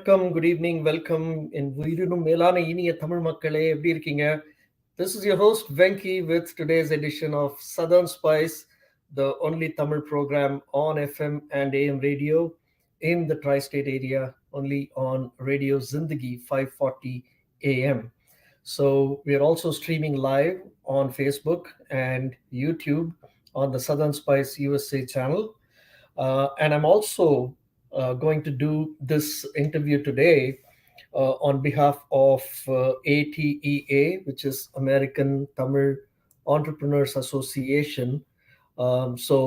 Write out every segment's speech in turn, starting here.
வணக்கம், good evening, welcome என் உயிரினும் மேலான இனிய தமிழ் மக்களே, எப்படி இருக்கீங்க? This is your host Venki with today's edition of Southern Spice, the only Tamil program on FM and AM radio in the tri-state area, only on Radio Zindagi 540 AM. So we are also streaming live on Facebook and YouTube on the Southern Spice USA channel. And I'm also going to do this interview today on behalf of ATEA, which is American Tamil Entrepreneurs Association. So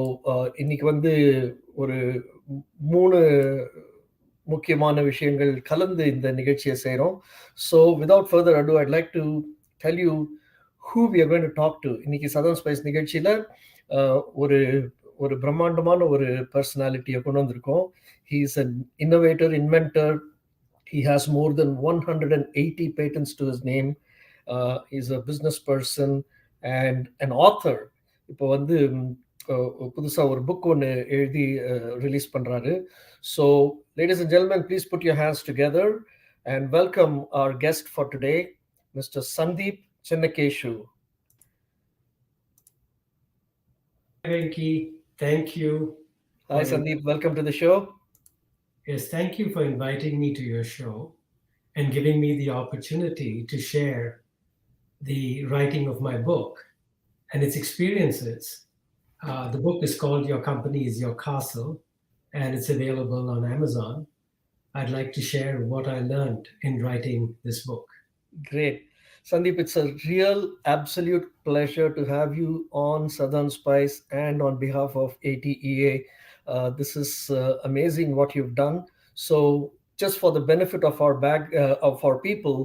இன்னைக்கு வந்து ஒரு மூணு முக்கியமான விஷயங்கள் கலந்து இந்த நிகழ்ச்சியை செய்கிறோம். So without further ado I'd like to tell you who we are going to talk to. இன்னைக்கு சதர்ன் ஸ்பைஸ் நிகழ்ச்சியில் ஒரு ஒரு பிரம்மாண்டமான ஒரு பர்சனாலிட்டியை கொண்டு வந்திருக்கோம். He is an innovator, inventor. He has more than 180 patents to his name. He's a business person and an author. இப்போ வந்து புதுசாக ஒரு புக் ஒன்று எழுதி ரிலீஸ் பண்ணுறாரு. So ladies and gentlemen, please put your hands together and welcome our guest for today, Mr. Sandeep Chennakeshu. Venki, thank you. Hi Sandeep, welcome to the show. Yes, thank you for inviting me to your show and giving me the opportunity to share the writing of my book and its experiences. The book is called Your Company is Your Castle, and it's available on Amazon. I'd like to share what I learned in writing this book. Great. Sandeep, it's a real absolute pleasure to have you on Southern Spice and on behalf of ATEA. This is amazing what you've done. So just for the benefit of our people,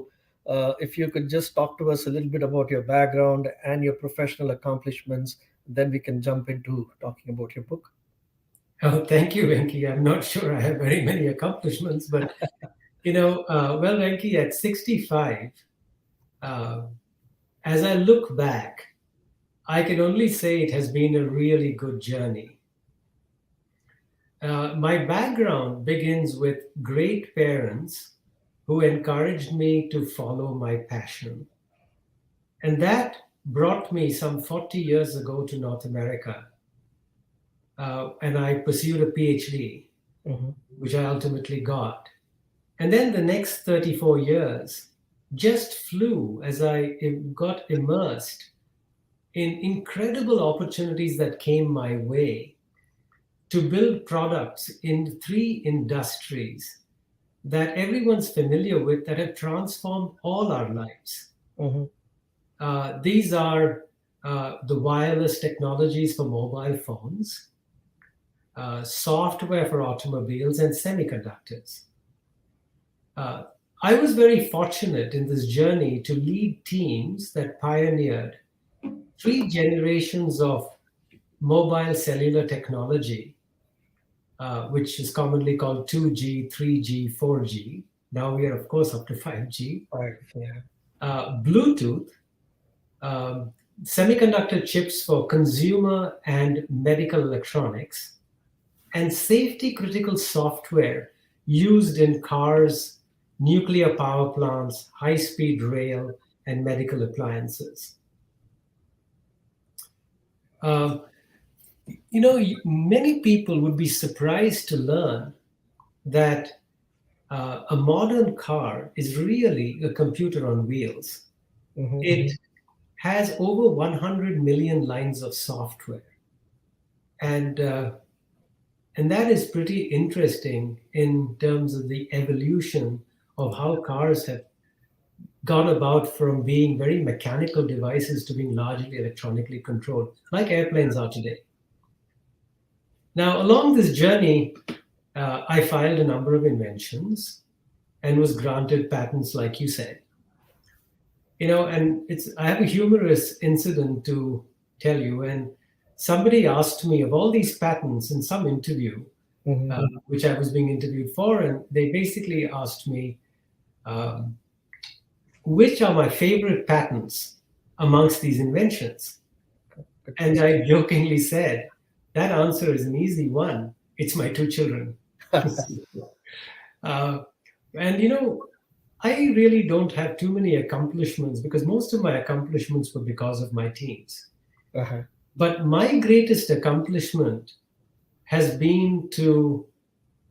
if you could just talk to us a little bit about your background and your professional accomplishments, then we can jump into talking about your book. Oh, thank you, Venki. I'm not sure I have very many accomplishments, but well, Venki, at 65, as I look back, I can only say it has been a really good journey. My background begins with great parents who encouraged me to follow my passion. And that brought me some 40 years ago to North America. And I pursued a PhD, which I ultimately got. And then the next 34 years just flew as I got immersed in incredible opportunities that came my way to build products in 3 industries that everyone's familiar with, that have transformed all our lives. These are the wireless technologies for mobile phones, software for automobiles, and semiconductors. I was very fortunate in this journey to lead teams that pioneered 3 generations of mobile cellular technology, which is commonly called 2G, 3G, 4G. Now we are, of course, up to 5G. Bluetooth, semiconductor chips for consumer and medical electronics, and safety-critical software used in cars, nuclear power plants, high-speed rail, and medical appliances. Many people would be surprised to learn that a modern car is really a computer on wheels. It has over 100 million lines of software. And that is pretty interesting in terms of the evolution of how cars have gone about from being very mechanical devices to being largely electronically controlled, like airplanes are today. Now, along this journey, I filed a number of inventions and was granted patents, like you said. And I have a humorous incident to tell you. And somebody asked me of all these patents in some interview, which I was being interviewed for, and they basically asked me, which are my favorite patents amongst these inventions? And I jokingly said, that answer is an easy one. It's my 2 children. And I really don't have too many accomplishments because most of my accomplishments were because of my teams. Uh-huh. But my greatest accomplishment has been to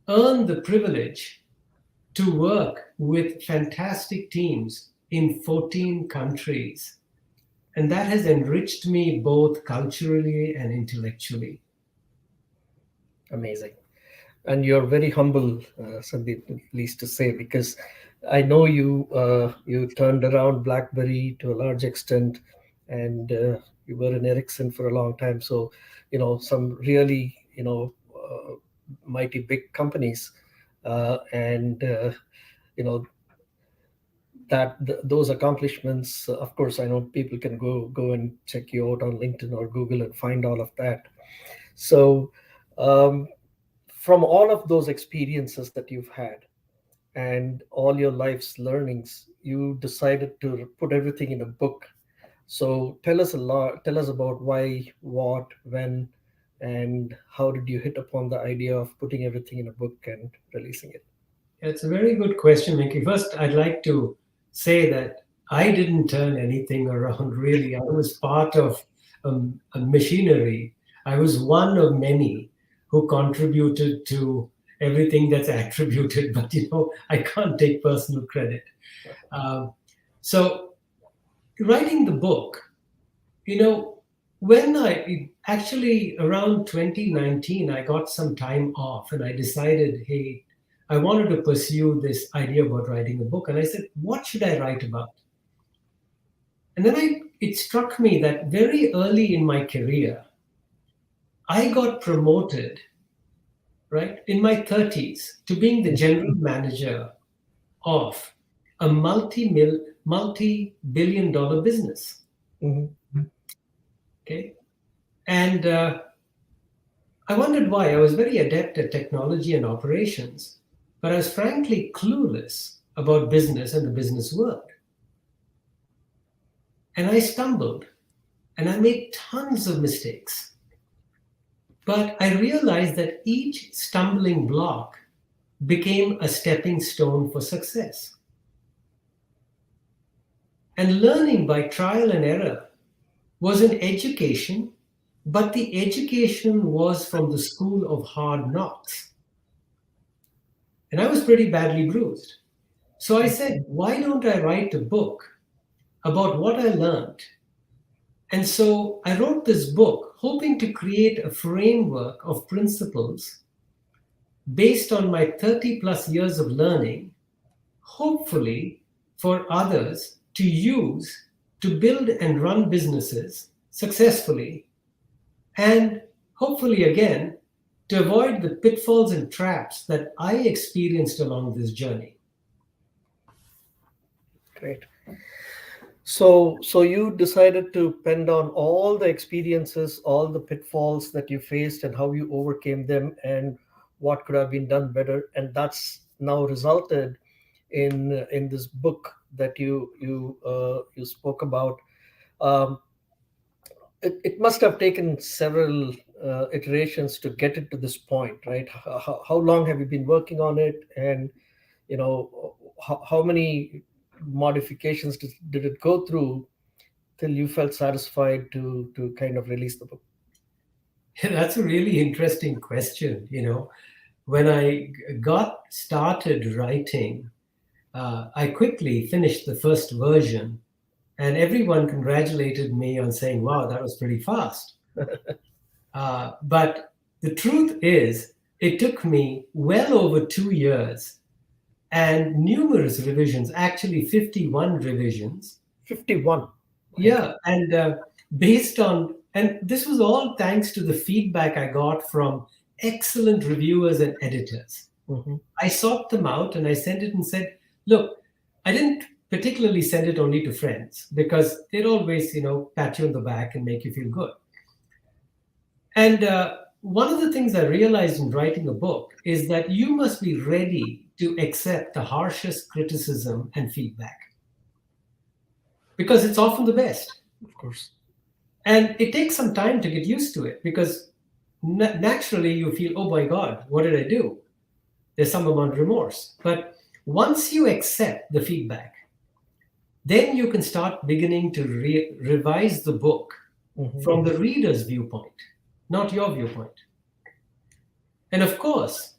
earn the privilege to work with fantastic teams in 14 countries. And that has enriched me both culturally and intellectually. Amazing. And you're very humble, Sandeep, at least to say, because I know you turned around BlackBerry to a large extent, and you were in Ericsson for a long time. So, some really mighty big companies, and you know those accomplishments. Of course, I know people can go and check you out on LinkedIn or Google and find all of that. So. Um, from all of those experiences that you've had and all your life's learnings, you decided to put everything in a book. So tell us about why, what, when, and how did you hit upon the idea of putting everything in a book and releasing it? It's a very good question, Mickey. First, I'd like to say that I didn't turn anything around, really. I was part of a machinery. I was one of many who contributed to everything that's attributed, but I can't take personal credit. Um, so, writing the book, you know, when I actually around 2019, I got some time off and I decided, hey, I wanted to pursue this idea about writing a book. And I said, what should I write about? And then it struck me that very early in my career, I got promoted, right, in my 30s to being the general manager of a multi-billion dollar business. Mhm. Okay. And I wondered why. I was very adept at technology and operations, but I was frankly clueless about business and the business world. And I stumbled and I made tons of mistakes. But I realized that each stumbling block became a stepping stone for success. And learning by trial and error was an education, but the education was from the school of hard knocks. And I was pretty badly bruised. So I said, why don't I write a book about what I learned? And so I wrote this book hoping to create a framework of principles based on my 30 plus years of learning, hopefully for others to use to build and run businesses successfully, and hopefully again to avoid the pitfalls and traps that I experienced along this journey. Great. So you decided to pen down all the experiences, all the pitfalls that you faced, and how you overcame them, and what could have been done better, and that's now resulted in this book that you spoke about. Um, it must have taken several iterations to get it to this point, right? How long have you been working on it, and how many modifications did it go through till you felt satisfied to kind of release the book? That's a really interesting question. When I got started writing, I quickly finished the first version, and everyone congratulated me on saying, wow, that was pretty fast. But the truth is, it took me well over 2 years and numerous revisions, actually 51 revisions. 51. Yeah, and and this was all thanks to the feedback I got from excellent reviewers and editors. Hmm. I sought them out and I sent it and said, look, I didn't particularly send it only to friends because they'd always, pat you on the back and make you feel good. And one of the things I realized in writing a book is that you must be ready to accept the harshest criticism and feedback because it's often the best. Of course. And it takes some time to get used to it because naturally you feel, oh my God, what did I do? There's some amount of remorse. But once you accept the feedback, then you can start beginning to revise the book from the reader's viewpoint, not your viewpoint. And of course,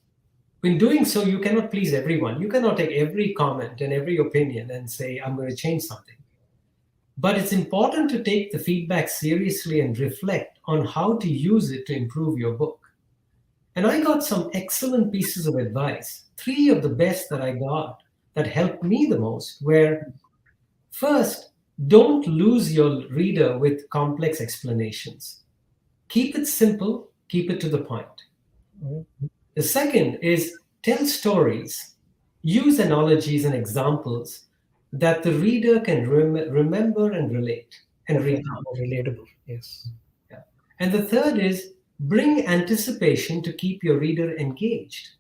in doing so, you cannot please everyone. You cannot take every comment and every opinion and say, I'm going to change something. But it's important to take the feedback seriously and reflect on how to use it to improve your book. And I got some excellent pieces of advice. 3 of the best that I got that helped me the most were: first, don't lose your reader with complex explanations. Keep it simple, keep it to the point. The second is tell stories, use analogies and examples that the reader can remember and relate and recount. Relatable. Yes. Yeah. And the third is bring anticipation to keep your reader engaged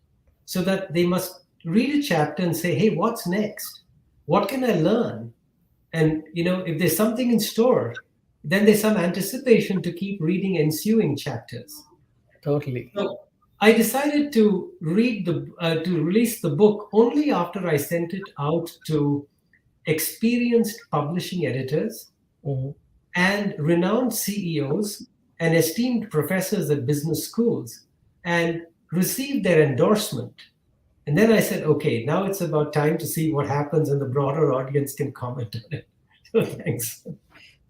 so that they must read a chapter and say, hey, what's next? What can I learn? And if there's something in store, then there's some anticipation to keep reading ensuing chapters. Totally. So I decided to release the book only after I sent it out to experienced publishing editors and renowned CEOs and esteemed professors at business schools, and received their endorsement. And then I said, okay, now it's about time to see what happens and the broader audience can comment on it. So thanks.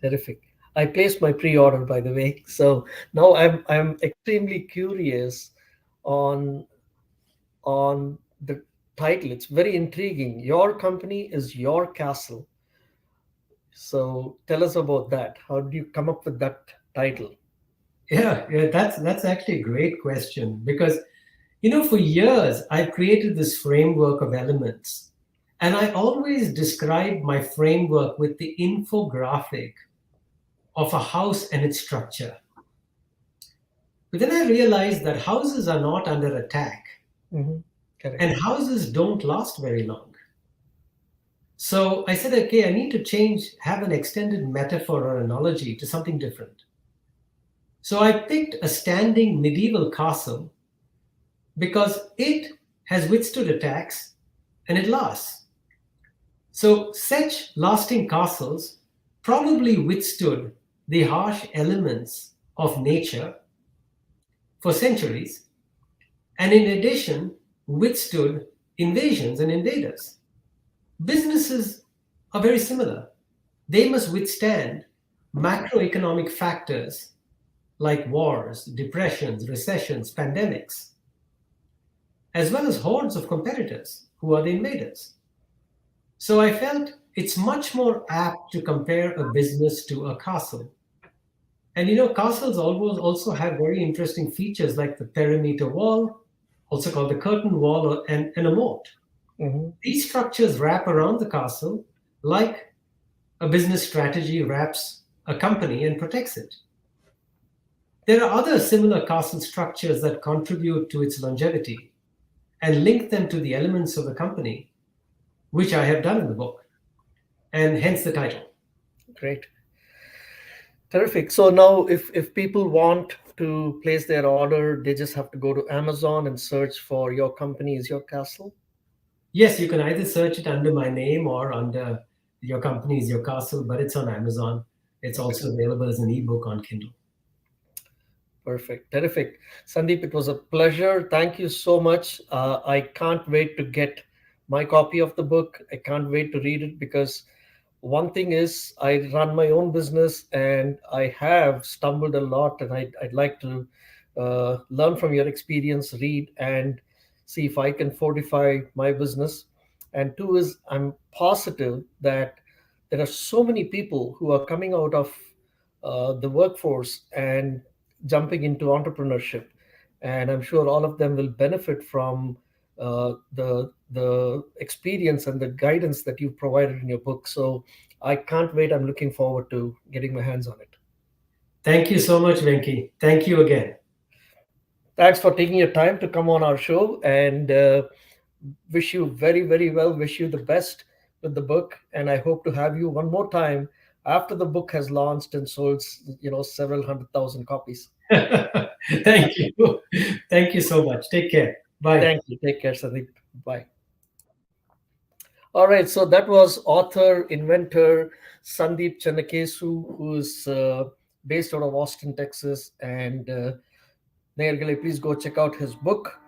Terrific. I placed my pre-order, by the way. So now I'm extremely curious on the title. It's very intriguing. Your company is your castle. So tell us about that. How did you come up with that title? Yeah, that's actually a great question, because for years I've created this framework of elements, and I always describe my framework with the infographic of a house and its structure. But then I realized that houses are not under attack, Correct. and houses don't last very long. So I said, okay, I need to have an extended metaphor or analogy to something different. So I picked a standing medieval castle because it has withstood attacks and it lasts. So such lasting castles probably withstood the harsh elements of nature for centuries, and in addition, withstood invasions and invaders. Businesses are very similar. They must withstand macroeconomic factors like wars, depressions, recessions, pandemics, as well as hordes of competitors who are the invaders. So I felt it's much more apt to compare a business to a castle. And castles also have very interesting features like the perimeter wall, also called the curtain wall, and a moat. These structures wrap around the castle like a business strategy wraps a company and protects it. There are other similar castle structures that contribute to its longevity and link them to the elements of the company, which I have done in the book, and hence the title. Great. Terrific. So now if people want to place their order, they just have to go to Amazon and search for Your Company is Your Castle? Yes, you can either search it under my name or under Your Company is Your Castle, but it's on Amazon. It's also available as an ebook on Kindle. Perfect. Terrific. Sandeep, it was a pleasure. Thank you so much. I can't wait to get my copy of the book. I can't wait to read it, because one thing is I run my own business and I have stumbled a lot, and I'd like to learn from your experience, read, and see if I can fortify my business. And two is I'm positive that there are so many people who are coming out of the workforce and jumping into entrepreneurship, and I'm sure all of them will benefit from the experience and the guidance that you've provided in your book. So I can't wait. I'm looking forward to getting my hands on it. Thank you so much, Venki. Thank you again. Thanks for taking your time to come on our show, and wish you very, very well. Wish you the best with the book, and I hope to have you one more time after the book has launched and sold, several 100,000 copies. Thank you. Thank you so much. Take care. Bye. Thank you. Take care, Sandeep. Bye. All right, so that was author, inventor Sandeep Chennakeshu, who is based out of Austin, Texas. And Nayargale, please go check out his book.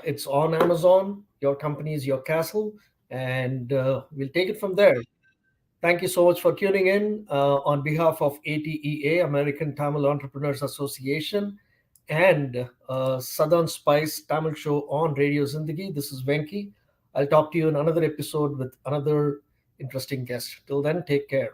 It's on Amazon. Your company is your castle. And we'll take it from there. Thank you so much for tuning in on behalf of ATEA, American Tamil Entrepreneurs Association, and Southern Spice Tamil Show on Radio Zindagi. This is Venki. I'll talk to you in another episode with another interesting guest. Till then, take care.